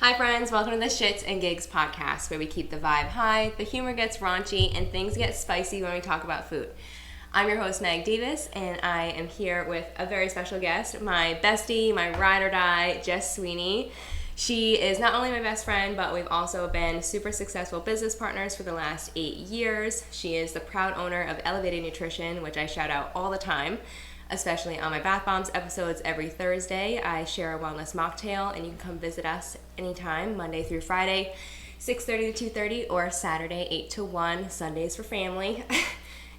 Hi friends, welcome to the Shits and Gigs podcast, where we keep the vibe high, the humor gets raunchy, and things get spicy when we talk about food. I'm your host, Meg Davis, and I am here with a very special guest, my bestie, my ride or die, Jess Sweeney. She is not only my best friend, but we've also been super successful business partners for the last 8 years. She is the proud owner of Elevated Nutrition, which I shout out all the time, especially on my Bath Bombs episodes every Thursday. I share a wellness mocktail, and you can come visit us anytime, Monday through Friday, 6:30 to 2:30, or Saturday, 8 to 1, Sundays for family.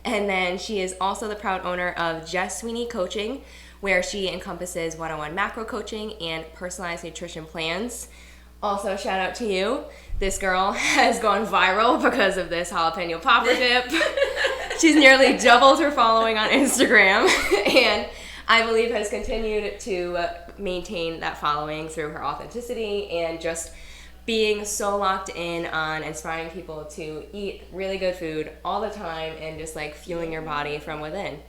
And then she is also the proud owner of Jess Sweeney Coaching, where she encompasses one-on-one macro coaching and personalized nutrition plans. Also, shout out to you. This girl has gone viral because of this jalapeno popper dip. She's nearly doubled her following on Instagram, and I believe has continued to maintain that following through her authenticity and just being so locked in on inspiring people to eat really good food all the time and just like fueling your body from within.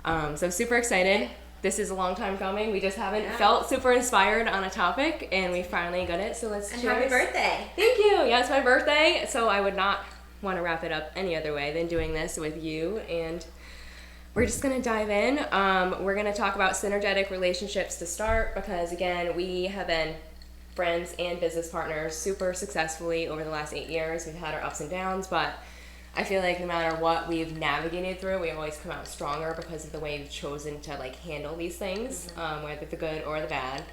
So I'm super excited. This is a long time coming. We just haven't felt super inspired on a topic, and we finally got it. So let's cheers. Happy birthday. Thank you. Yeah, it's my birthday, so I would not want to wrap it up any other way than doing this with you. And we're just going to dive in. We're going to talk about synergetic relationships to start, because again, we have been friends and business partners super successfully over the last 8 years. We've had our ups and downs, but I feel like no matter what we've navigated through, we always come out stronger because of the way we've chosen to like handle these things, whether the good or the bad.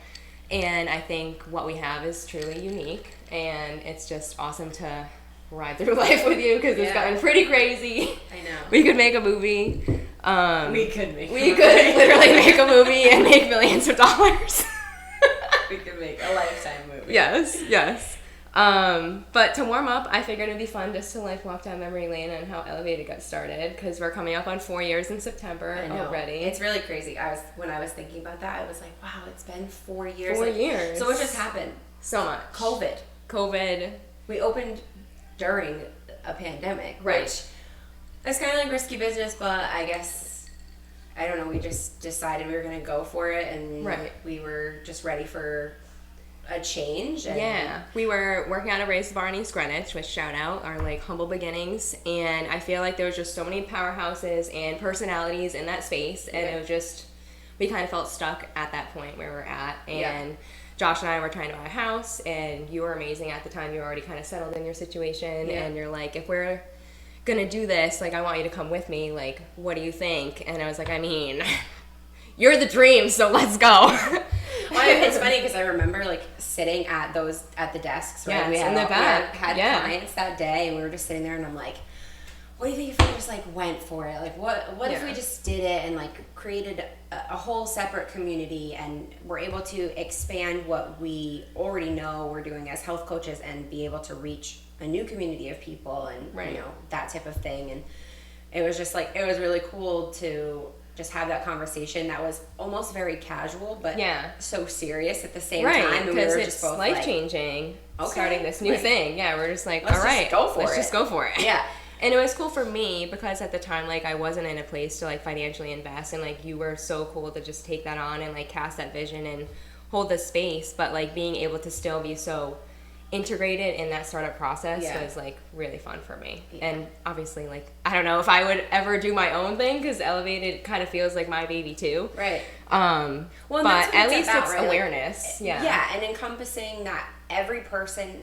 And I think what we have is truly unique, and it's just awesome to ride through life with you, because it's gotten pretty crazy. I know. We could make a movie. We could literally make a movie and make millions of dollars. We could make a lifetime movie. Yes. But to warm up, I figured it'd be fun just to like walk down memory lane and how Elevated got started, because we're coming up on 4 years in September already. It's really crazy. When I was thinking about that, I was like, wow, it's been 4 years. 4 years. So what just happened? So much. COVID. We opened during a pandemic. Right. Which it's kind of like risky business, but I guess, I don't know, we just decided we were going to go for it, and we were just ready for a change. And we were working out a raised bar in East Greenwich, which shout out our like humble beginnings, and I feel like there was just so many powerhouses and personalities in that space, and it was just, we kind of felt stuck at that point where we're at. And Josh and I were trying to buy a house, and you were amazing at the time. You were already kind of settled in your situation, and you're like, if we're gonna do this, like I want you to come with me, like what do you think? And I was like, I mean, you're the dream, so let's go. Well, it's funny because I remember like sitting at the desks, right? We had, in the back. We had clients that day, and we were just sitting there, and I'm like, what do you think if we just like went for it? Like what if we just did it and like created a whole separate community, and we're able to expand what we already know we're doing as health coaches and be able to reach a new community of people, and you know, that type of thing. And it was just like, it was really cool to just have that conversation that was almost very casual, but so serious at the same time. And because we were just both life-changing, starting this new thing. Yeah, we're just like, all right, let's just go for it. Yeah. And it was cool for me because at the time, like, I wasn't in a place to like financially invest, and like you were so cool to just take that on and like cast that vision and hold the space, but like being able to still be so integrated in that startup process was like really fun for me. And obviously, like, I don't know if I would ever do my own thing, because Elevated kind of feels like my baby too, well, but at least it's awareness. And encompassing that every person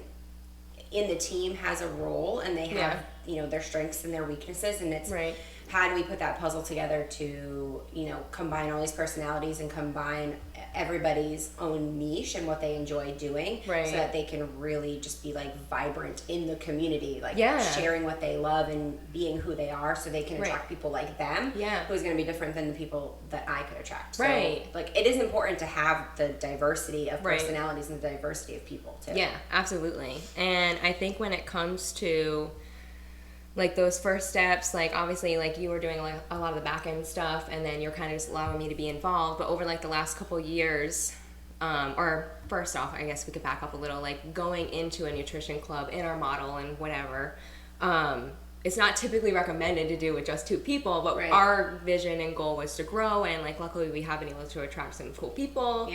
in the team has a role, and they have you know, their strengths and their weaknesses, and it's how do we put that puzzle together to, you know, combine all these personalities and combine everybody's own niche and what they enjoy doing, so that they can really just be like vibrant in the community, like sharing what they love and being who they are, so they can attract people like them, who's going to be different than the people that I could attract. So, like, it is important to have the diversity of personalities and the diversity of people too. Yeah, absolutely. And I think when it comes to like those first steps, like obviously like you were doing like a lot of the back end stuff, and then you're kind of just allowing me to be involved, but over like the last couple years, or first off, I guess we could back up a little, like going into a nutrition club in our model and whatever, it's not typically recommended to do with just 2 people, but our vision and goal was to grow, and like luckily we have been able to attract some cool people.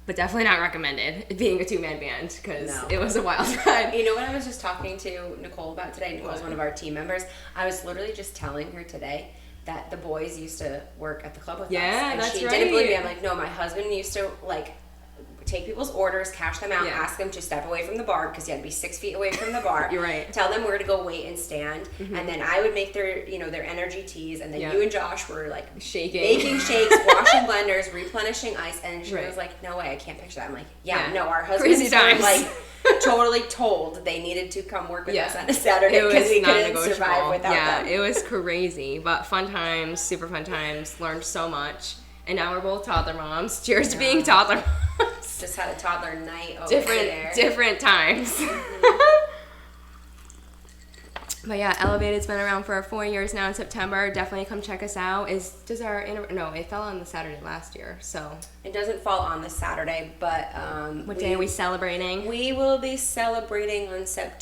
but definitely not recommended being a 2-man band because it was a wild ride. You know what I was just talking to Nicole about today? Nicole's one of our team members. I was literally just telling her today that the boys used to work at the club with us. And that's she right. didn't believe me. I'm like, no, my husband used to like take people's orders, cash them out, ask them to step away from the bar because you had to be 6 feet away from the bar. You're right. Tell them where to go wait and stand, and then I would make their, you know, their energy teas, and then you and Josh were like making shakes, washing blenders, replenishing ice, and she was like, "No way, I can't picture that." I'm like, "No, our husbands were like totally told they needed to come work with us on a Saturday because we couldn't survive without them." It was crazy, but fun times, super fun times. Learned so much. And now we're both toddler moms. Cheers to being toddler moms. Just had a toddler night over different times. But yeah, Elevated's been around for 4 years now in September. Definitely come check us out. It fell on the Saturday last year, so. It doesn't fall on the Saturday, but what day are we celebrating? We will be celebrating on Saturday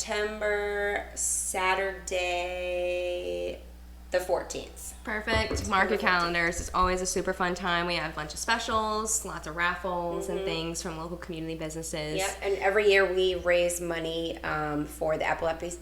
the 14th. Perfect. Mark your calendars. It's always a super fun time. We have a bunch of specials, lots of raffles and things from local community businesses. Yep, and every year we raise money for the Epilepsy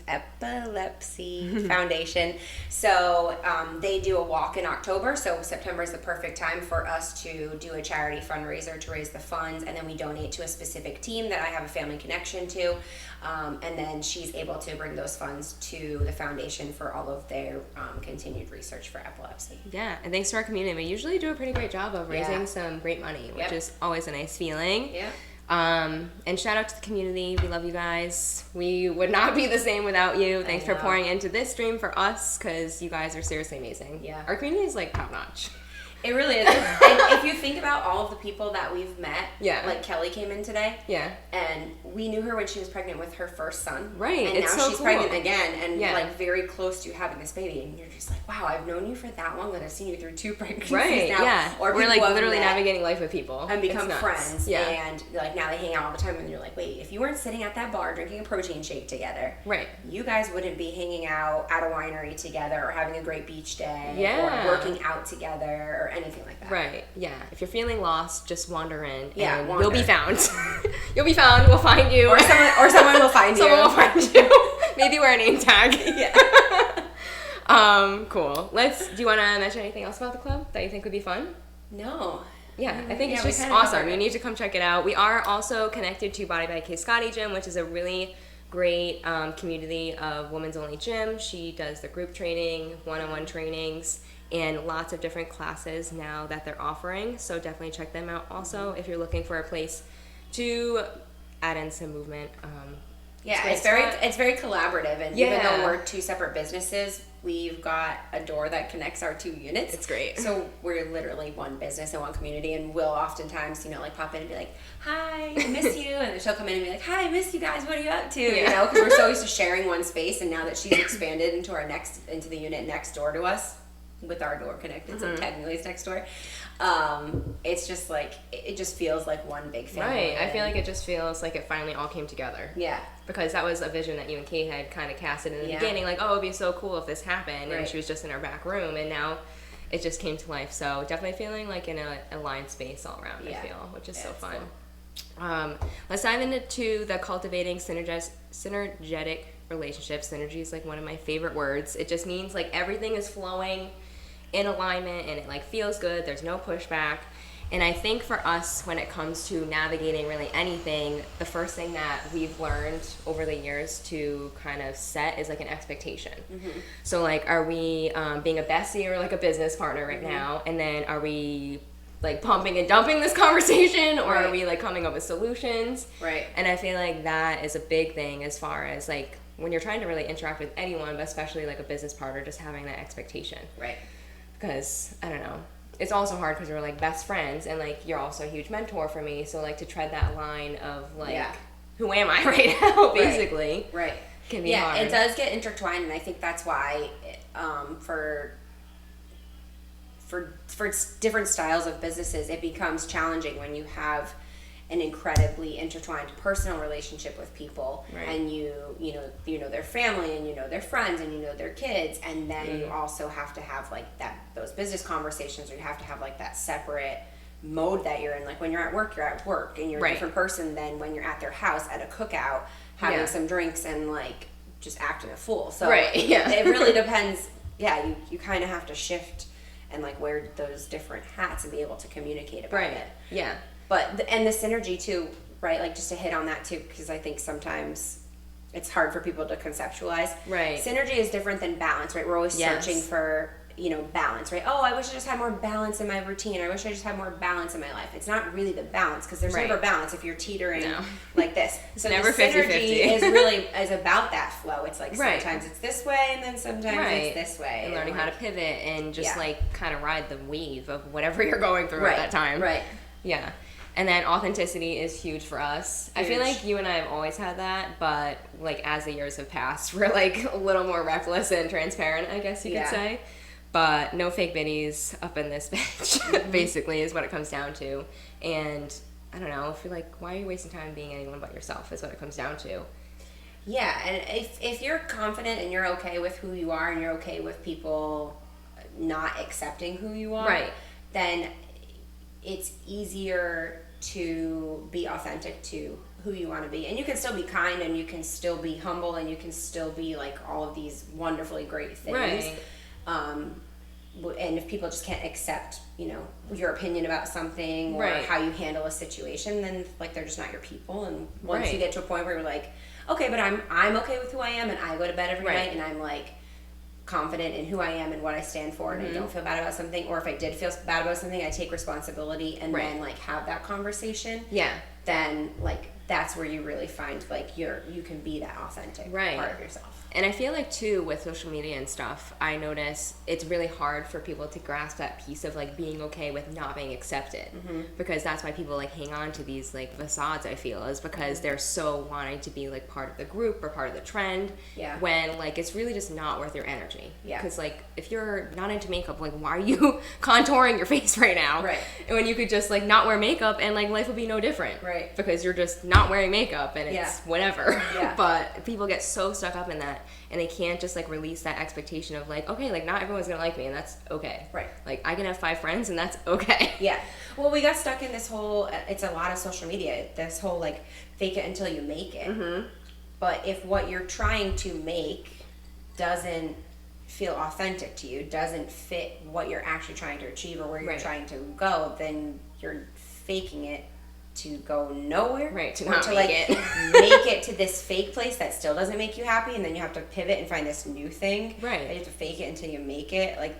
Foundation. So they do a walk in October, so September is the perfect time for us to do a charity fundraiser to raise the funds, and then we donate to a specific team that I have a family connection to, and then she's able to bring those funds to the foundation for all of their continued research for epilepsy. Yeah, and thanks to our community, we usually do a pretty great job of raising some great money, which is always a nice feeling. Yeah. And shout out to the community. We love you guys. We would not be the same without you. Thanks for pouring into this dream for us, because you guys are seriously amazing. Yeah. Our community is like top notch. It really is. And if you think about all of the people that we've met, like Kelly came in today. Yeah. And we knew her when she was pregnant with her first son. Right. And it's now so she's cool. pregnant again and like very close to having this baby. And you're just like, wow, I've known you for that long that I've seen you through 2 pregnancies now. Yeah. Or we're like literally navigating life with people. And become friends. Yeah. And like now they hang out all the time and you're like, wait, if you weren't sitting at that bar drinking a protein shake together, you guys wouldn't be hanging out at a winery together or having a great beach day or working out together or anything like that. Right. Yeah. If you're feeling lost, just wander in. And wander. You'll be found. You'll be found. We'll find you. Or someone will find you. Someone will find you. Maybe wear a name tag. Yeah. Cool. Do you want to mention anything else about the club that you think would be fun? No. Yeah, I think it's just awesome. You need to come check it out. We are also connected to Body by K Scotty Gym, which is a really great community of women's only gym. She does the group training, one-on-one trainings, and lots of different classes now that they're offering. So definitely check them out also if you're looking for a place to add in some movement. It's very collaborative, and even though we're 2 separate businesses, we've got a door that connects our 2 units. It's great. So we're literally one business and one community, and we'll oftentimes, like pop in and be like, "Hi, I miss you," and then she'll come in and be like, "Hi, I miss you guys. What are you up to?" You know, because we're so used to sharing one space, and now that she's expanded into the unit next door to us, with our door connected, so technically it's next door. It's just like, it just feels like one big family. Right. I feel like it just feels like it finally all came together. Yeah. Because that was a vision that you and Kate had kind of casted in the beginning, like, oh, it'd be so cool if this happened, and she was just in her back room, and now it just came to life. So definitely feeling like in a aligned space all around, I feel, which is so fun. Cool. Let's dive into the cultivating synergetic relationships. Synergy is like one of my favorite words. It just means like everything is flowing in alignment and it like feels good. There's no pushback. And I think for us, when it comes to navigating really anything, the first thing that we've learned over the years to kind of set is like an expectation. So like, are we being a bestie or like a business partner right now? And then are we like pumping and dumping this conversation, or are we like coming up with solutions? Right. And I feel like that is a big thing as far as like when you're trying to really interact with anyone, but especially like a business partner, just having that expectation. Right. Because I don't know, it's also hard because we're like best friends, and like you're also a huge mentor for me, so like to tread that line of like who am I right now, basically, can be hard. It does get intertwined, and I think that's why for different styles of businesses it becomes challenging when you have an incredibly intertwined personal relationship with people, and you know their family, and you know their friends, and you know their kids, and then you also have to have like those business conversations, or you have to have like that separate mode that you're in. Like when you're at work and you're a different person than when you're at their house at a cookout having some drinks and like just acting a fool. So it really depends. Yeah, you kind of have to shift and like wear those different hats and be able to communicate about it. Yeah. But and the synergy too, right? Like just to hit on that too, because I think sometimes it's hard for people to conceptualize. Right. Synergy is different than balance, right? We're always searching for, you know, balance, right? Oh, I wish I just had more balance in my routine. I wish I just had more balance in my life. It's not really the balance, because there's never balance if you're teetering like this. So never the 50-50. synergy is about that flow. It's like sometimes it's this way and then sometimes it's this way. And learning how to pivot and just like kind of ride the wave of whatever you're going through at that time. Right. Yeah. And then authenticity is huge for us. Huge. I feel like you and I have always had that, but like as the years have passed, we're like a little more reckless and transparent, I guess you could say. But no fake biddies up in this bitch, basically, is what it comes down to. And I don't know, I feel like, why are you wasting time being anyone but yourself is what it comes down to. Yeah, and if you're confident and you're okay with who you are and you're okay with people not accepting who you are, then it's easier to be authentic to who you want to be. And you can still be kind and you can still be humble and you can still be like all of these wonderfully great things. And if people just can't accept, you know, your opinion about something or how you handle a situation, then like they're just not your people. And once you get to a point where you're like, okay, but I'm okay with who I am and I go to bed every night and I'm like confident in who I am and what I stand for and I don't feel bad about something, or if I did feel bad about something, I take responsibility and then like have that conversation. Then like that's where you really find like you can be that authentic part of yourself. And I feel like too with social media and stuff, I notice it's really hard for people to grasp that piece of like being okay with not being accepted, because that's why people like hang on to these like facades, I feel, is because they're so wanting to be like part of the group or part of the trend, when like it's really just not worth your energy. Because like if you're not into makeup, like why are you contouring your face right now? And when you could just like not wear makeup and like life would be no different, because you're just not wearing makeup and it's whatever. But people get so stuck up in that. And they can't just like release that expectation of like, okay, like not everyone's gonna like me and that's okay. Like I can have 5 friends and that's okay. Well, we got stuck in this whole, it's a lot of social media, this whole like fake it until you make it. But if what you're trying to make doesn't feel authentic to you, doesn't fit what you're actually trying to achieve or where you're trying to go, then you're faking it to go nowhere, to not to make like it. make it to this fake place that still doesn't make you happy, and then you have to pivot and find this new thing. And you have to fake it until you make it. Like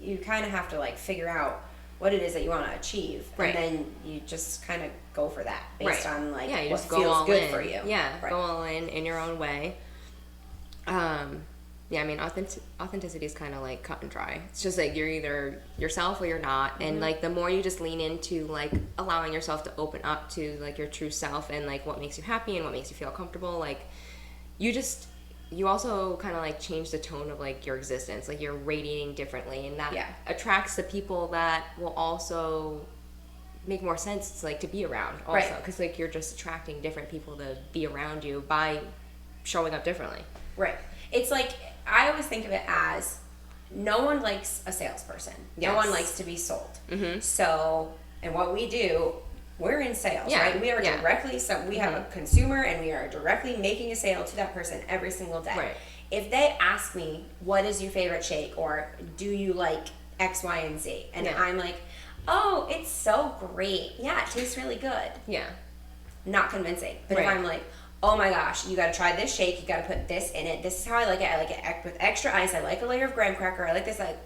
you kind of have to like figure out what it is that you want to achieve, and then you just kind of go for that based on like you what just go feels all good in. for you. Go all in your own way. I mean, authenticity is kind of like cut and dry. It's just like you're either yourself or you're not. And like the more you just lean into like allowing yourself to open up to like your true self and like what makes you happy and what makes you feel comfortable, like you also kind of like change the tone of like your existence. Like you're radiating differently, and that attracts the people that will also make more sense like to be around also, because like you're just attracting different people to be around you by showing up differently. It's like, I always think of it as no one likes a salesperson. No one likes to be sold. So, and what we do, we're in sales, right? We are directly, so we have a consumer and we are directly making a sale to that person every single day. If they ask me, what is your favorite shake? Or do you like X, Y, and Z? And I'm like, oh, it's so great. Yeah, it tastes really good. Not convincing. But if I'm like, oh my gosh, you gotta try this shake, you gotta put this in it, this is how I like it with extra ice, I like a layer of graham cracker, I like this, like,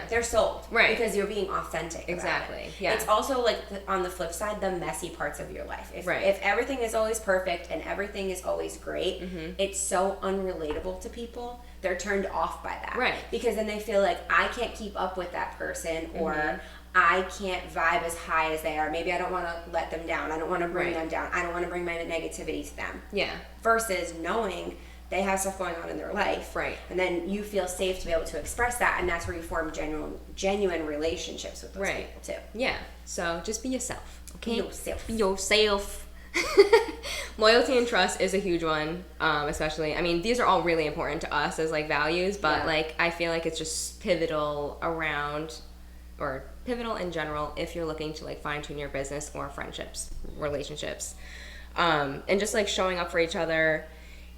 they're sold. Because you're being authentic about it. It's also like on the flip side, the messy parts of your life. If everything is always perfect and everything is always great, it's so unrelatable to people. They're turned off by that. Because then they feel like, I can't keep up with that person, or I can't vibe as high as they are. Maybe I don't want to let them down. I don't want to bring them down. I don't want to bring my negativity to them. Versus knowing they have stuff going on in their life. And then you feel safe to be able to express that, and that's where you form genuine relationships with those people too. So just be yourself. Okay? Be yourself. Loyalty and trust is a huge one, especially, I mean, these are all really important to us as like values, but like I feel like it's just pivotal around, or pivotal in general if you're looking to like fine tune your business or friendships, relationships, and just like showing up for each other.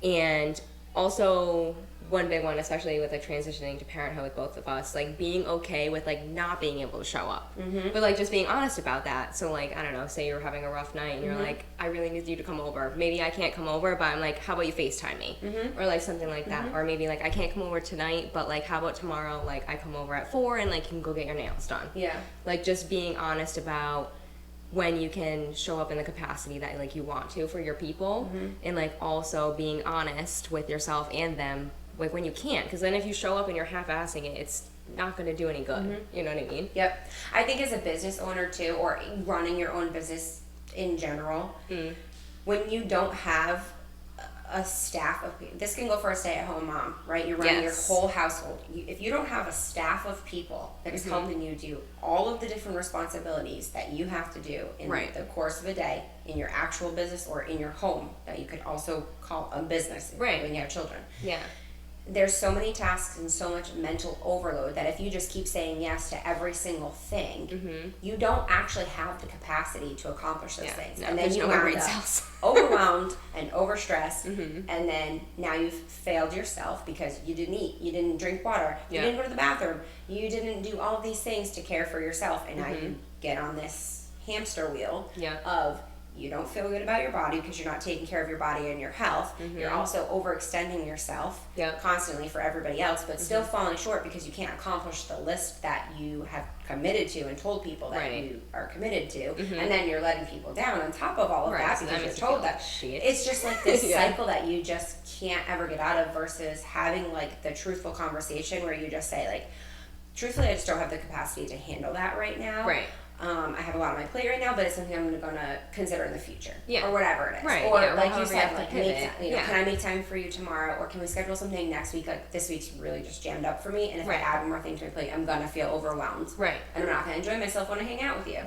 And also one big one, especially with like transitioning to parenthood with both of us, like being okay with like not being able to show up, but like just being honest about that. So like, I don't know, say you're having a rough night and you're like, I really need you to come over. Maybe I can't come over, but I'm like, how about you FaceTime me? Or like something like that. Or maybe like, I can't come over tonight, but like, how about tomorrow? Like I come over at 4 and like you can go get your nails done. Yeah. Like just being honest about when you can show up in the capacity that like you want to for your people, and like also being honest with yourself and them like when you can't, because then if you show up and you're half-assing it, it's not going to do any good. You know what I mean? Yep. I think as a business owner too, or running your own business in general, when you don't have a staff of people, this can go for a stay-at-home mom, right? You're running your whole household. If you don't have a staff of people that is helping you do all of the different responsibilities that you have to do in the course of a day in your actual business or in your home that you could also call a business when you have children. Yeah. There's so many tasks and so much mental overload that if you just keep saying yes to every single thing, you don't actually have the capacity to accomplish those things. No, and then you end up overwhelmed and overstressed, and then now you've failed yourself because you didn't eat, you didn't drink water, you didn't go to the bathroom, you didn't do all of these things to care for yourself, and now you get on this hamster wheel of you don't feel good about your body because you're not taking care of your body and your health. You're also overextending yourself constantly for everybody else, but still falling short because you can't accomplish the list that you have committed to and told people that you are committed to. And then you're letting people down on top of all of that because you're told that shit. It's just like this cycle that you just can't ever get out of, versus having like the truthful conversation where you just say like, truthfully, I just don't have the capacity to handle that right now. I have a lot on my plate right now, but it's something I'm going to consider in the future, or whatever it is. Or like you said, like can I make time for you tomorrow, or can we schedule something next week? Like this week's really just jammed up for me, and if I add more things to my plate, I'm going to feel overwhelmed. And I'm not going to enjoy myself when I hang out with you.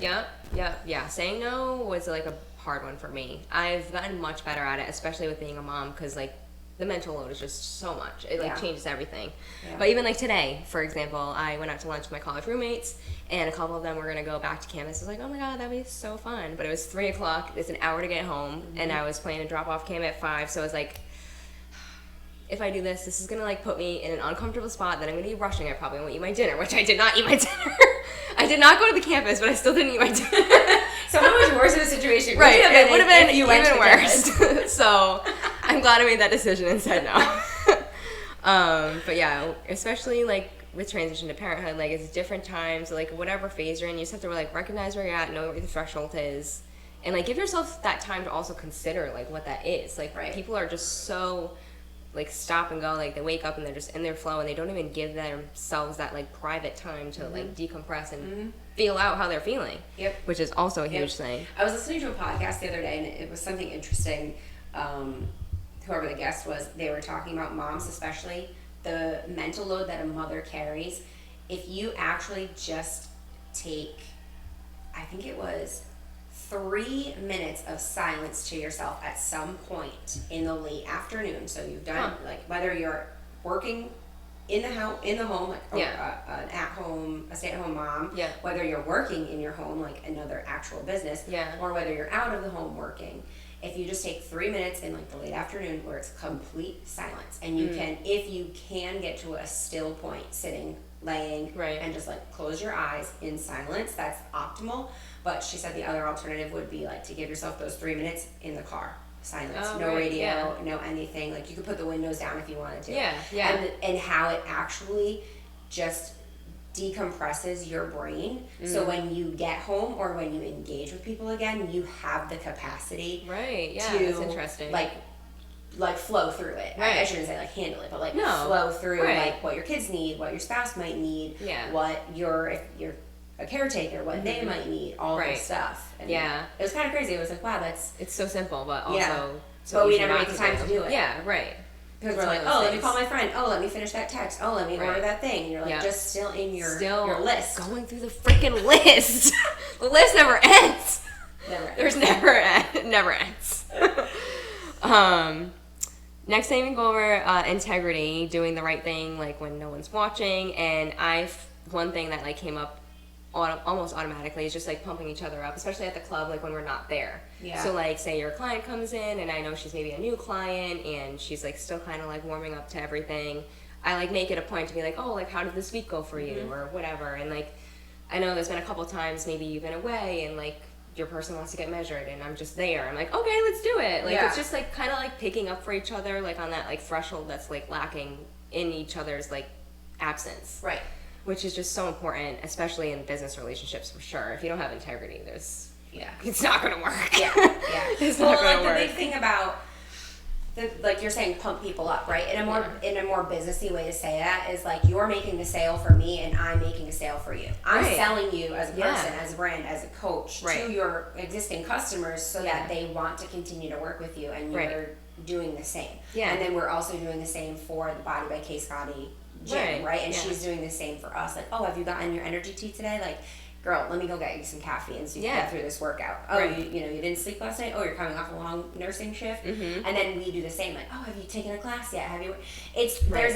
Yeah. Saying no was like a hard one for me. I've gotten much better at it, especially with being a mom, because like the mental load is just so much. It like changes everything. But even like today, for example, I went out to lunch with my college roommates, and a couple of them were gonna go back to campus. I was like, oh my god, that'd be so fun. But it was 3 o'clock. It's an hour to get home, and I was planning to drop off Cam at 5. So I was like, if I do this is gonna like put me in an uncomfortable spot that I'm gonna be rushing. I probably won't eat my dinner, which I did not eat my dinner. I did not go to the campus, but I still didn't eat my dinner. So how much worse of a situation it would have been even worse. So I'm glad I made that decision and said no. But yeah, especially like with transition to parenthood, like it's different times, like whatever phase you're in, you just have to like recognize where you're at, know what the threshold is, and like give yourself that time to also consider like what that is. Like people are just so like stop and go, like they wake up and they're just in their flow, and they don't even give themselves that like private time to like decompress and feel out how they're feeling. Which is also a huge thing. I was listening to a podcast the other day, and it was something interesting. Whoever the guest was, they were talking about moms, especially the mental load that a mother carries. If you actually just take, I think it was 3 minutes of silence to yourself at some point in the late afternoon. So you've done like whether you're working in the home, like an at-home, a stay-at-home mom, whether you're working in your home, like another actual business, or whether you're out of the home working. If you just take 3 minutes in like the late afternoon where it's complete silence, and you can, if you can get to a still point, sitting, laying, and just like close your eyes in silence, that's optimal. But she said the other alternative would be like to give yourself those 3 minutes in the car. Silence, no radio, no anything. Like you could put the windows down if you wanted to. And how it actually just decompresses your brain. So when you get home or when you engage with people again, you have the capacity to that's interesting. like flow through it. I shouldn't say like handle it, but like flow through like what your kids need, what your spouse might need, what if you're a caretaker, what they might need, all this stuff. And it was kind of crazy. It was like, wow, it's so simple, but also but we never make the time to do it. Because we're like, let me call my friend. Oh, let me finish that text. Oh, let me order that thing. And you're like, just still in your list. Going through the freaking list. The list never ends. There's never ends. Next thing we go over integrity, doing the right thing, like when no one's watching. And one thing that like came up almost automatically is just like pumping each other up, especially at the club, like when we're not there. Yeah. So like say your client comes in and I know she's maybe a new client and she's like still kind of like warming up to everything. I like make it a point to be like, oh, like how did this week go for you or whatever. And like I know there's been a couple times maybe you've been away and like your person wants to get measured and I'm just there. I'm like, okay, let's do it. Like it's just like kind of like picking up for each other, like on that like threshold that's like lacking in each other's like absence. Right. Which is just so important, especially in business relationships for sure. If you don't have integrity, it's not going to work. Yeah. It's not going to work. The big thing about like you're saying, pump people up, right? In a more businessy way to say that is like you're making a sale for me and I'm making a sale for you. I'm selling you as a person, as a brand, as a coach to your existing customers so that they want to continue to work with you and you're doing the same. Yeah. And then we're also doing the same for the Body by K Scotty gym, right? And she's doing the same for us. Like, oh, have you gotten your energy tea today? Like, girl, let me go get you some caffeine so you can get through this workout. Oh, you didn't sleep last night? Oh, you're coming off a long nursing shift? And then we do the same. Like, oh, have you taken a class yet? Have you? There's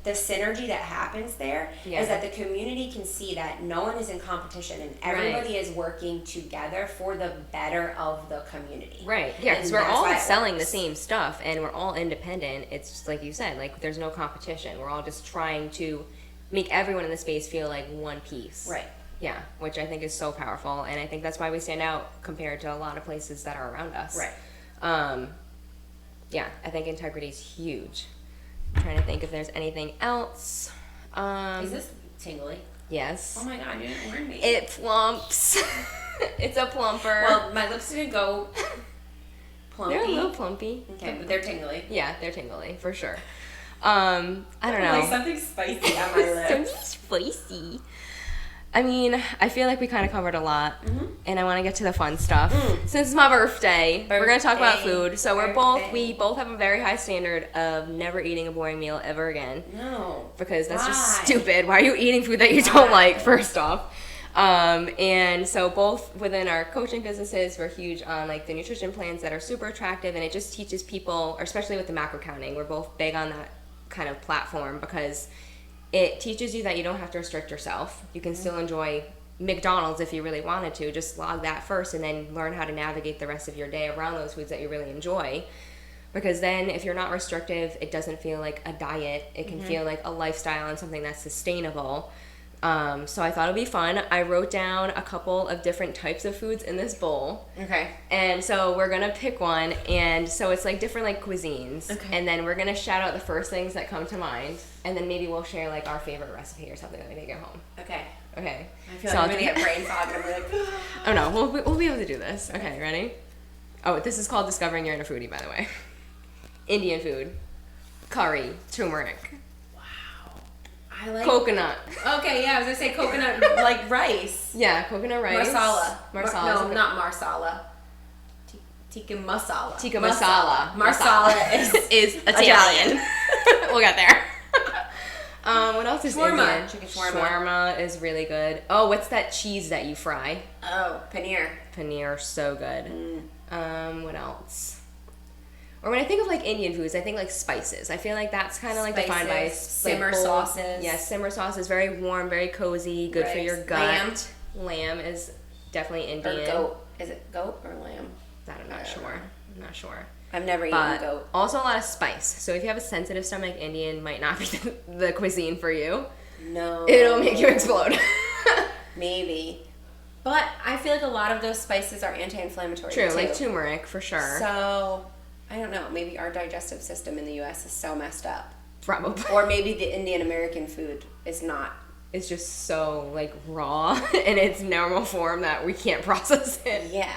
the synergy that happens there is that the community can see that no one is in competition and everybody is working together for the better of the community. Right. Yeah, because we're all selling the same stuff and we're all independent. It's just like you said, like there's no competition. We're all just trying to make everyone in the space feel like one piece. Right. Yeah, which I think is so powerful, and I think that's why we stand out compared to a lot of places that are around us. Right. Yeah, I think integrity is huge. I'm trying to think if there's anything else. Is this tingly? Yes. Oh my god, you didn't warn me. It plumps. It's a plumper. Well, my lips didn't go plumpy. They're a little plumpy. Okay, but they're tingly. Yeah, they're tingly, for sure. I don't know. Like something spicy on my lips. Something spicy. I mean, I feel like we kind of covered a lot, and I want to get to the fun stuff. Since it's my birthday, we're going to talk about food. So we both have a very high standard of never eating a boring meal ever again. No. Because that's just stupid. Why are you eating food that you don't like, first off? And so both within our coaching businesses, we're huge on like the nutrition plans that are super attractive, and it just teaches people, or especially with the macro counting, we're both big on that kind of platform because it teaches you that you don't have to restrict yourself. You can still enjoy McDonald's if you really wanted to. Just log that first and then learn how to navigate the rest of your day around those foods that you really enjoy. Because then if you're not restrictive, it doesn't feel like a diet. It can feel like a lifestyle and something that's sustainable. So I thought it'd be fun. I wrote down a couple of different types of foods in this bowl. Okay. And so we're going to pick one. And so it's like different like cuisines. Okay. And then we're going to shout out the first things that come to mind. And then maybe we'll share like our favorite recipe or something that we make at home. Okay. Okay. I feel like I'm going to get brain fog and I'm like, oh no, we'll be able to do this. Okay, ready? Oh, this is called Discovering You're in a Foodie, by the way. Indian food. Curry. Turmeric. I like coconut. Okay, yeah, I was gonna say coconut like rice. Yeah, coconut rice. Marsala. Marsala. No, not marsala. Tikka masala. Tikka masala. Marsala is Italian. We'll get there. What else is shawarma. Indian? Chicken shawarma. Shawarma is really good. Oh, what's that cheese that you fry? Oh, paneer. Paneer, so good. What else? Or when I think of like Indian foods, I think like spices. I feel like that's kind of like defined by simmer sauces. Yeah, simmer sauce is very warm, very cozy, good for your gut. Lamb is definitely Indian. Or goat. Is it goat or lamb? That I'm not sure. I'm not sure. I've never eaten goat. Also a lot of spice. So if you have a sensitive stomach, Indian might not be the cuisine for you. No. It'll make you explode. Maybe. But I feel like a lot of those spices are anti-inflammatory too. True, like turmeric for sure. So I don't know. Maybe our digestive system in the U.S. is so messed up. Probably. Or maybe the Indian American food is not. It's just so like raw in its normal form that we can't process it. Yeah.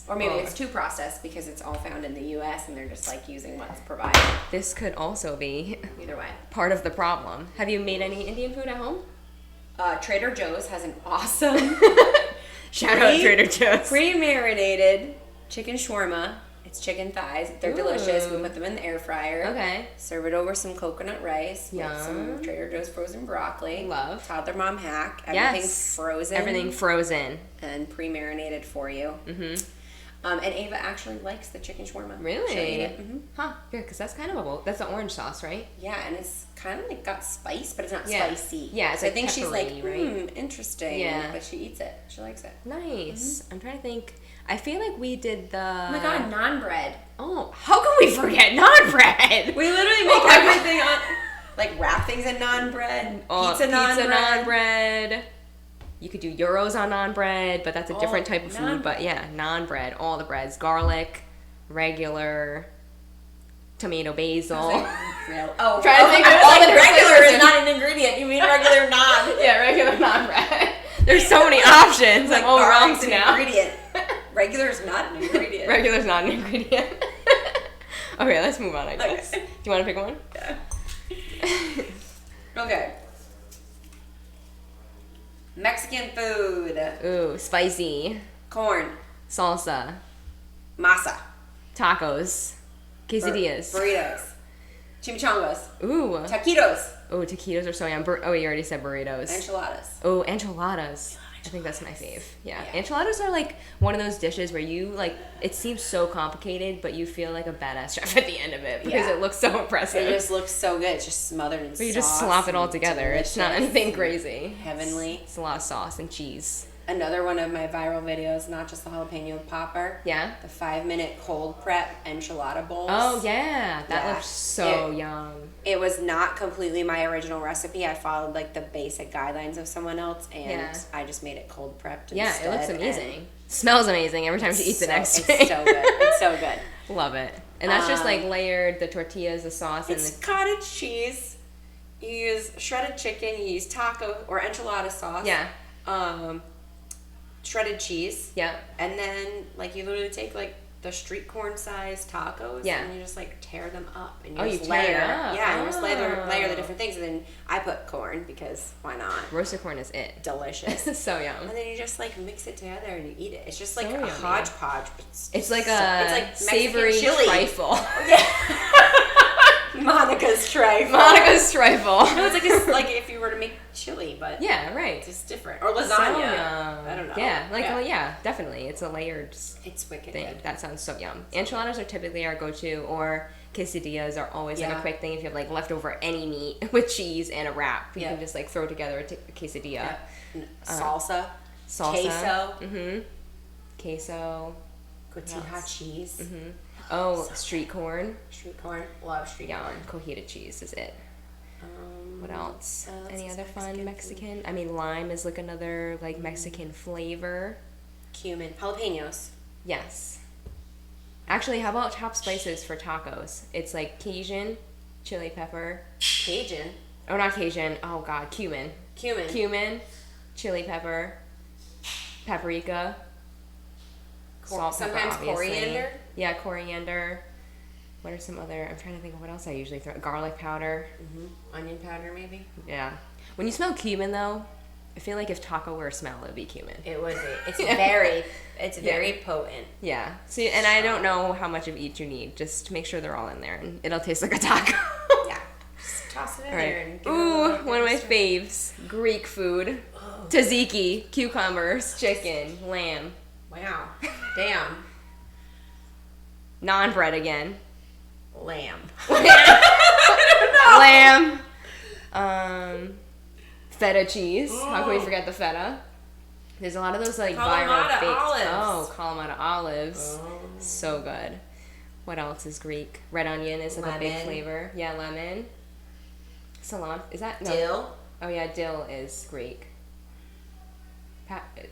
Or maybe it's too processed because it's all found in the U.S. and they're just like using what's provided. This could also be either way part of the problem. Have you made any Indian food at home? Trader Joe's has an awesome shout out Trader Joe's pre-marinated chicken shawarma. It's chicken thighs. They're delicious. We put them in the air fryer. Okay. Serve it over some coconut rice. Yum. With some Trader Joe's frozen broccoli. Love. Toddler mom hack. Everything's frozen. Everything frozen. And pre-marinated for you. And Ava actually likes the chicken shawarma. Really? She'll eat it. Mm-hmm. Huh. Good, because that's kind of a bowl. That's the orange sauce, right? Yeah, and it's kind of like got spice, but it's not spicy. Yeah, it's so like I think she's like, right? Interesting. Yeah. But she eats it. She likes it. Nice. I'm trying to think. I feel like we did the... Oh my god, naan bread. Oh, how can we forget naan bread? We literally make everything on... Like wrap things in naan bread, pizza naan bread. You could do gyros on naan bread, but that's a different type of food. But yeah, naan bread, all the breads. Garlic, regular, tomato, basil. I'm trying to think of all the regular is not an ingredient. You mean regular naan. Yeah, regular naan bread. There's so many options. I'm overwhelmed now. Ingredient. Regular is not an ingredient. Regular's not an ingredient. Okay, let's move on, I guess. Do you want to pick one? Yeah. Okay. Mexican food. Ooh, spicy. Corn. Salsa. Masa. Tacos. Quesadillas. Burritos. Chimichangas. Ooh. Taquitos. Oh, taquitos are so yum. Oh, you already said burritos. Enchiladas. Oh, enchiladas. I think that's my fave. Yeah. Enchiladas are like one of those dishes where you like, it seems so complicated, but you feel like a badass chef at the end of it because it looks so impressive. It just looks so good. It's just smothered in sauce. But you just slop it all together. It's not anything crazy. Heavenly. It's a lot of sauce and cheese. Another one of my viral videos, not just the jalapeno popper. Yeah. The 5-minute cold prep enchilada bowls. Oh, yeah. That looks so yum. It was not completely my original recipe. I followed like the basic guidelines of someone else, and I just made it cold prepped. Yeah, it looks amazing. Smells amazing every time she eats it next day. It's so good. It's so good. Love it. And that's just like layered, the tortillas, the sauce, it's cottage cheese. You use shredded chicken. You use taco or enchilada sauce. Yeah. Shredded cheese. Yeah. And then like you literally take like the street corn size tacos and you just like tear them up and you just layer. Yeah, and you just layer the different things, and then I put corn because why not? Roasted corn is it. Delicious. So yum. And then you just like mix it together and you eat it. It's just like so a yummy. hodgepodge. It's like it's like savory chili. trifle. Yeah. Monica's trifle. Monica's trifle. No, it's like if you were to make chili, but yeah, right. It's different. Or lasagna. So I don't know. Yeah, well, yeah, definitely. It's a layered it's wicked thing. Good. That sounds so yum. Enchiladas are typically our go-to, or quesadillas are always like a quick thing if you have like leftover any meat with cheese and a wrap. You can just like throw together a quesadilla. Yeah. Salsa. Queso. Mm-hmm. Queso. Cotija cheese. Mm-hmm. Oh, street corn. Street corn. Love street corn. Cojita cheese is it. What else? Any other fun Mexican? I mean, lime is like another like Mexican flavor. Cumin. Jalapenos. Yes. Actually, how about chopped spices for tacos? It's like Cajun, chili pepper. Cajun? Oh, not Cajun. Oh, God. Cumin. Cumin, chili pepper, paprika. Salt, sometimes pepper, coriander. Yeah, coriander. What are some other... I'm trying to think of what else I usually throw. Garlic powder. Mm-hmm. Onion powder, maybe. Yeah. When you smell cumin, though, I feel like if taco were a smell, it would be cumin. It would be. It's very potent. Yeah. See, and I don't know how much of each you need. Just make sure they're all in there, and it'll taste like a taco. Yeah. Just toss it in all right. there. And give Ooh, one of my faves. Greek food. Oh. Tzatziki, cucumbers, chicken, lamb. Wow. Damn. Naan bread again. Lamb. Lamb. Feta cheese. Oh. How can we forget the feta? There's a lot of those like viral baked. Oh, Kalamata olives. Oh. So good. What else is Greek? Red onion is like a big flavor. Yeah, lemon. Cilantro. Is that no? Dill? Oh yeah, dill is Greek.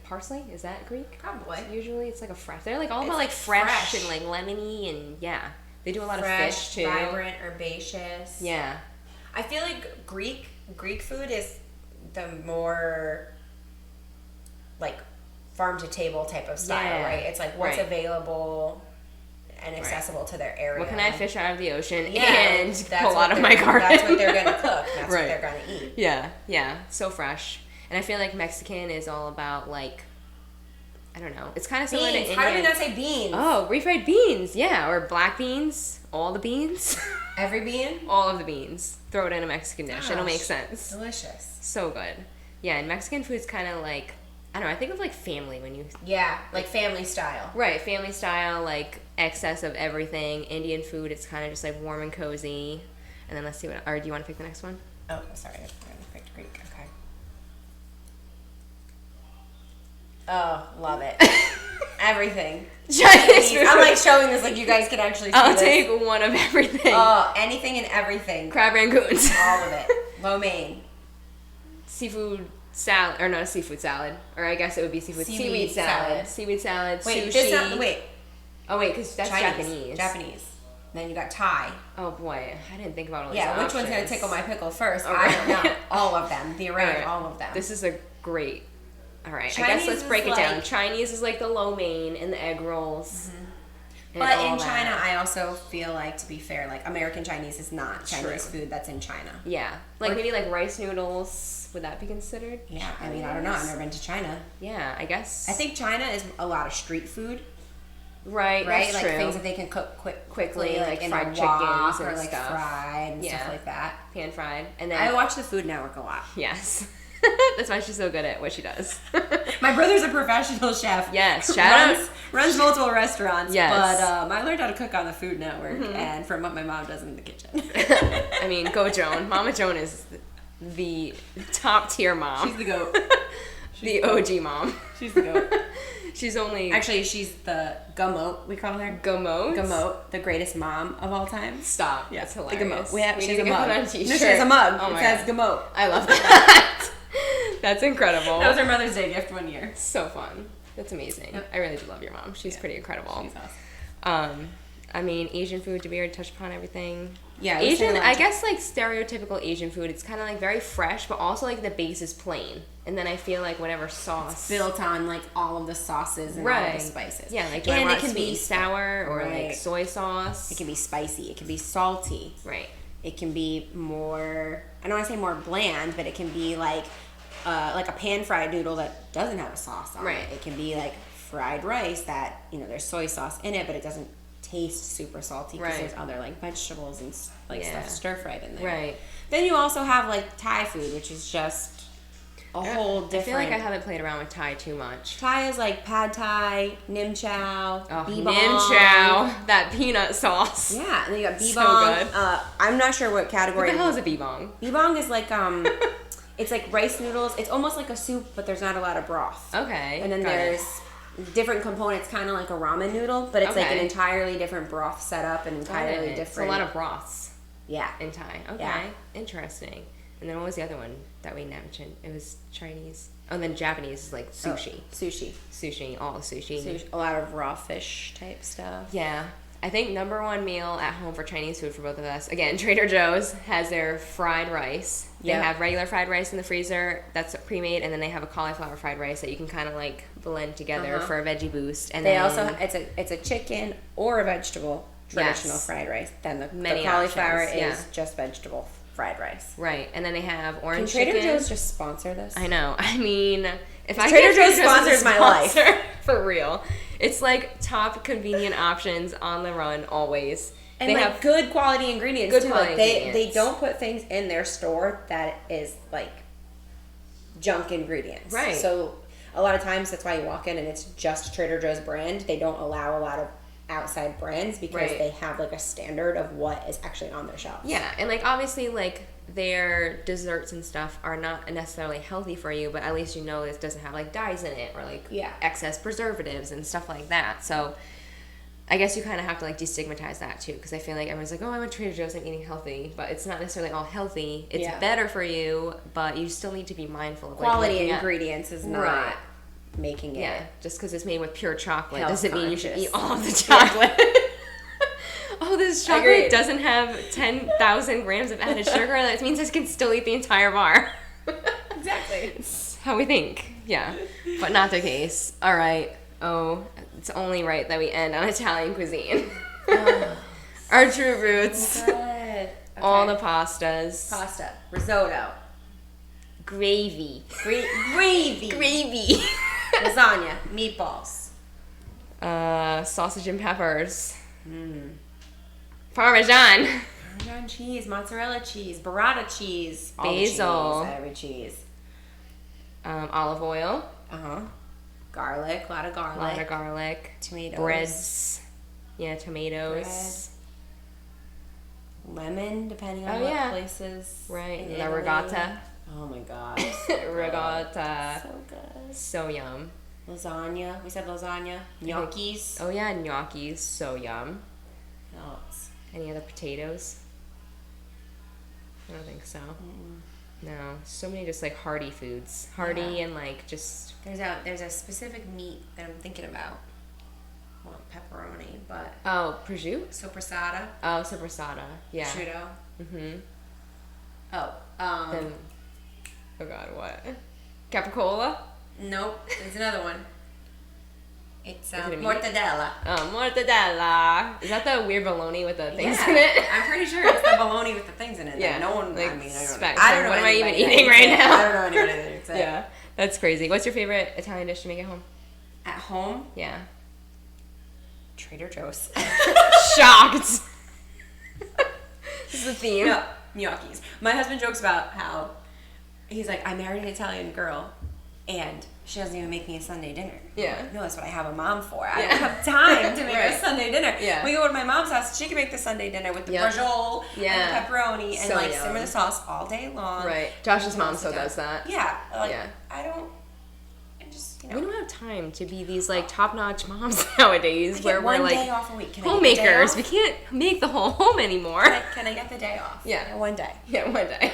Parsley, is that Greek? Probably. Usually it's like a fresh. They're like all about like fresh and like lemony and yeah. They do a lot of fish too. Vibrant, herbaceous. Yeah. I feel like Greek food is the more like farm to table type of style, right? It's like what's available and accessible to their area. What can I fish out of the ocean and that's pull out of my garden? That's what they're gonna cook. That's what they're gonna eat. Yeah, yeah. So fresh. And I feel like Mexican is all about like, I don't know. It's kind of similar to Indian. How do we not say beans? Oh, refried beans. Yeah, or black beans. All the beans. Every bean? All of the beans. Throw it in a Mexican dish. It'll make sense. Delicious. So good. Yeah, and Mexican food's kind of like, I don't know, I think of like family when you... Yeah, like family style. Right, family style, like excess of everything. Indian food, it's kind of just like warm and cozy. And then let's see what... Or do you want to pick the next one? Oh, sorry. I picked Greek. Okay. Oh, love it. Everything. Chinese food. I'm like showing this like you guys can actually see I'll this. take one of everything. Oh, anything and everything. Crab rangoons. All of it. Lo mein. Seafood salad, or not a seafood salad, or I guess it would be seaweed salad. Seaweed salad, wait, sushi. Wait. Oh wait, because that's Chinese. Japanese. Then you got Thai. Oh boy, I didn't think about all these Yeah, which options. one's gonna tickle my pickle first? All I right. don't know. All of them. The array of all of them. This is a great. All right, Chinese I guess let's break it is down. like- Chinese is like the lo mein and the egg rolls. and But all in that. China, I also feel like, to be fair, like American Chinese is not Chinese True. food that's in China. Yeah, like maybe like rice noodles. Would that be considered? Yeah, I mean, I don't know. I've never been to China. Yeah, I guess. I think China is a lot of street food, right. right? That's like true. things that they can cook quickly, like in fried a wok chickens or and like stuff. fried and Yeah. stuff like that. Pan fried, and then I watch the Food Network a lot. yes, that's why she's so good at what she does. My brother's a professional chef. Yes, shout out. runs multiple restaurants. Yes. But I learned how to cook on the Food Network and from what my mom does in the kitchen. I mean, go Joan. Mama Joan is the top tier mom. She's the goat. The OG mom. She's the goat. She's only Actually, she's the gamote, we call her. Gamote. Gamote, the greatest mom of all time. Stop. Yeah, That's the hilarious. gamote. We She need has to a get mug. that on a No, t-shirt. she has a mug. Oh it my says God. gamote. I love that. That's incredible. That was her Mother's Day gift one year. So fun. That's amazing. Yep. I really do love your mom. She's pretty incredible. She's awesome. I mean, Asian food, did we already touch upon everything? Yeah, Asian, I guess like stereotypical Asian food, it's kind of like very fresh, but also like the base is plain. And then I feel like whatever sauce. Built on like all of the sauces and all of the spices. Yeah, like do I and want it can sweet be and sour or right. like soy sauce? It can be spicy. It can be salty. Right. It can be more. I don't want to say more bland, but it can be like a pan fried noodle that doesn't have a sauce on Right. it. It can be like fried rice that there's soy sauce in it, but it doesn't taste super salty because Right. there's other like vegetables and like Yeah. stuff stir fried in there. Right. Then you also have like Thai food, which is just a whole different. I feel like I haven't played around with Thai too much. Thai is like pad Thai, nim chow, Oh, bee nim bong. chow, that peanut sauce. Yeah, and then you got bee So bong. good. I'm not sure what What category. the hell is a bee bong? Bee bong is like it's like rice noodles. It's almost like a soup, but there's not a lot of broth. Okay. And then got it. there's different components, kind of like a ramen noodle, but it's like an Okay. entirely different broth setup and Got entirely it. different. It's a lot of broths yeah. in Thai. Okay. Yeah. Interesting. And then what was the other one that we mentioned? It was Chinese. Oh, and then Japanese is like sushi. Oh, sushi. Sushi, all sushi. Sushi. A lot of raw fish type stuff. Yeah. I think number one meal at home for Chinese food for both of us, again, Trader Joe's has their fried rice. They Yep. have regular fried rice in the freezer that's pre-made, and then they have a cauliflower fried rice that you can kind of like blend together for a veggie boost. And They then also it's a chicken or a vegetable traditional Yes. fried rice. Then the Many cauliflower options, yeah. is just vegetable fried rice. right, and then they have Can orange Trader chicken. Joe's just sponsor this? I know. I mean, if I Trader get Joe's as a sponsors my life. sponsor, for real. It's like top convenient options on the run always. And they like have good quality ingredients good too. quality Like they ingredients. don't put things in their store that is like junk ingredients. Right. So a lot of times that's why you walk in and it's just Trader Joe's brand. They don't allow a lot of outside brands because Right. they have like a standard of what is actually on their shelves. Yeah, and like obviously like their desserts and stuff are not necessarily healthy for you, but at least you know it doesn't have like dyes in it or like Yeah. excess preservatives and stuff like that. So I guess you kind of have to like destigmatize that too, because I feel like everyone's like, oh, I went to Trader Joe's, I'm eating healthy, but it's not necessarily all healthy. It's Yeah. better for you, but you still need to be mindful of like, Quality looking at- ingredients is not Right. making it. Yeah, just because it's made with pure chocolate Health doesn't mean you should conscious. eat all of the chocolate. Oh, this chocolate Agreed. doesn't have 10,000 grams of added sugar. That means I can still eat the entire bar. Exactly. It's how we think. Yeah, but not the case. All right. Oh, it's only right that we end on Italian cuisine. Our true roots. Good. All the pastas. pasta, risotto, Gravy. gravy, Gravy. lasagna, meatballs. Sausage and peppers. Parmesan. Parmesan cheese, mozzarella cheese, burrata cheese, all the Basil. cheese, every cheese. Olive oil. Garlic, a lot of garlic. Tomatoes. Breads. Yeah, tomatoes. Bread. Lemon, depending on what places. Right. In La regatta. Oh my god. Regatta. So good. So yum. Lasagna. We said lasagna. Gnocchis. Oh yeah, gnocchis. So yum. What else? Any other potatoes? I don't think so. No. So many just like hearty foods. Hearty and like just... There's a specific meat that I'm thinking about. Well, pepperoni, but... Oh, prosciutto? Sopressata. Oh, sopressata. Yeah. Prosciutto. Mm-hmm. Oh, Then... Oh god, what? Capicola? Nope, there's another one. It's mortadella. Oh, mortadella. Is that the weird bologna with the things in it? I'm pretty sure it's the bologna with the things in it. Yeah. No one, like, I mean, I don't know. What am I even eating right now? I don't know anybody that eats it. Yeah, that's crazy. What's your favorite Italian dish to make at home? At home? Yeah. Trader Joe's. Shocked. This is the theme. No, gnocchis. My husband jokes about how he's like, I married an Italian girl, and she doesn't even make me a Sunday dinner. Yeah. Like, no, that's what I have a mom for. I don't have time to make a Sunday dinner. Yeah. We go to my mom's house. She can make the Sunday dinner with the braciole and the pepperoni and like simmer the sauce all day long. Right. Josh's mom still does that. Yeah. Like, yeah. I just, you know. We don't have time to be these like top-notch moms nowadays where we're like day off a week. homemakers. We can't make the whole home anymore. Can I get the day off? Yeah. One day. Yeah, one day.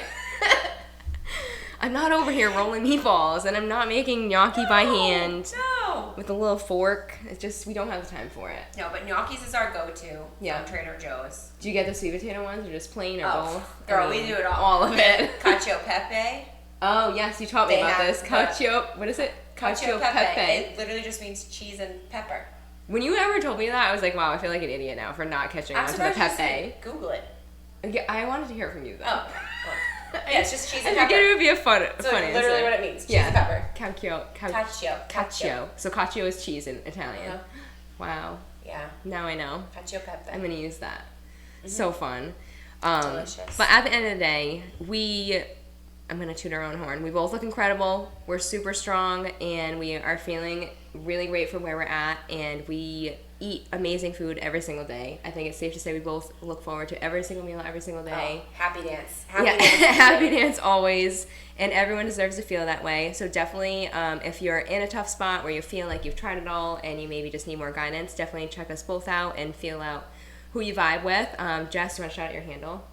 I'm not over here rolling meatballs, and I'm not making gnocchi by hand. No. With a little fork. It's just, we don't have the time for it. No, but gnocchis is our go-to from Trader Joe's. Do you get the sweet potato ones or just plain or both? Girl, we do it all. All of it. Cacio pepe. Oh, yes, you taught me about this. Cacio, what is it? Cacio pepe. It literally just means cheese and pepper. When you ever told me that, I was like, wow, I feel like an idiot now for not catching on to the pepe. Google it. Yeah, I wanted to hear it from you, though. Oh, yeah, it's just cheese and pepper. I figured it would be a fun answer. Literally what it means. Cheese and pepper. Cacio. So cacio is cheese in Italian. Uh-huh. Wow. Yeah. Now I know. Cacio pepe. I'm going to use that. So fun. Delicious. But at the end of the day, I'm going to toot our own horn. We both look incredible. We're super strong, and we are feeling really great for where we're at, and we eat amazing food every single day. I think it's safe to say we both look forward to every single meal every single day. Oh, happy dance. Happy dance always, and everyone deserves to feel that way. So definitely, if you're in a tough spot where you feel like you've tried it all and you maybe just need more guidance, definitely check us both out and feel out who you vibe with. Jess, do you want to shout out your handle?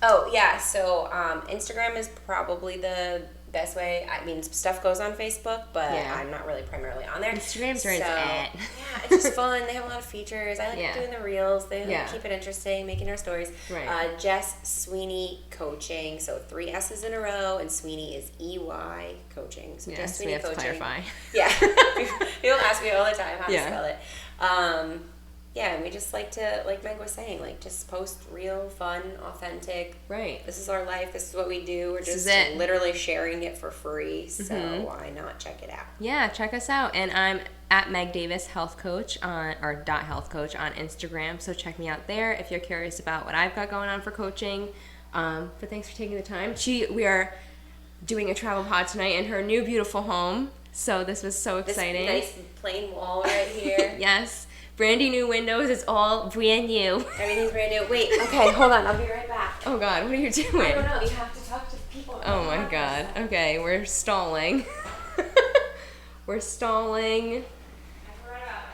Oh, yeah. So Instagram is probably the best way. I mean, stuff goes on Facebook, but I'm not really primarily on there. Instagram's where it's at. Yeah, it's just fun. They have a lot of features. I like doing the reels. They keep it interesting, making our stories. Right. Jess Sweeney Coaching. So 3 S's in a row, and Sweeney is EY Coaching. So Jess Sweeney Coaching. Clarify. Yeah. People ask me all the time how to spell it. Yeah, and we just like to, like Meg was saying, like just post real, fun, authentic. Right. This is our life. This is what we do. We're just literally sharing it for free. So why not check it out? Yeah, check us out. And I'm at Meg Davis Health Coach or .health coach on Instagram. So check me out there if you're curious about what I've got going on for coaching. But thanks for taking the time. We are doing a travel pod tonight in her new beautiful home. So this was so exciting. This nice plain wall right here. Yes. Brandy new windows. It's all brand new. Everything's brand new. Wait, okay, hold on. I'll be right back. Oh, God. What are you doing? I don't know. You have to talk to people. Oh, my God. Okay, we're stalling. We're stalling. I forgot about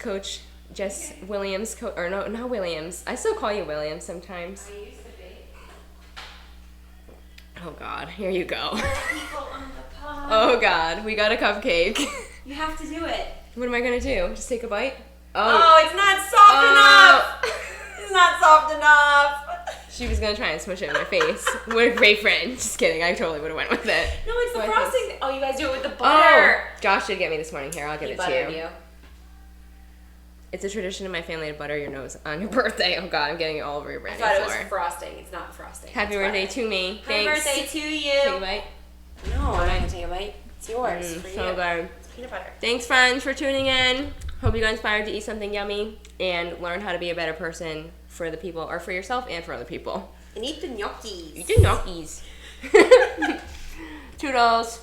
it. Jess Williams, or no, not Williams. I still call you Williams sometimes. I used to be. Oh, God. Here you go. People on the pod. Oh, God. We got a cupcake. You have to do it. What am I going to do? Just take a bite? Oh, it's not soft enough. It's not soft enough. She was going to try and smush it in my face. What a great friend. Just kidding. I totally would have went with it. No, it's the frosting. Oh, you guys do it with the butter. Oh, Josh did get me this morning. Here, I'll give it to you. You. It's a tradition in my family to butter your nose on your birthday. Oh, God, I'm getting it all over your brandy floor. I thought floor. it was frosting. It's not frosting. Happy birthday to me. Thanks. Happy birthday to you. Take a bite. No, I'm not going to take a bite. It's yours. For so you. good. It's peanut butter. Thanks, friends, for tuning in. Hope you got inspired to eat something yummy and learn how to be a better person for the people, or for yourself and for other people. And eat the gnocchis. Eat the gnocchis. $2.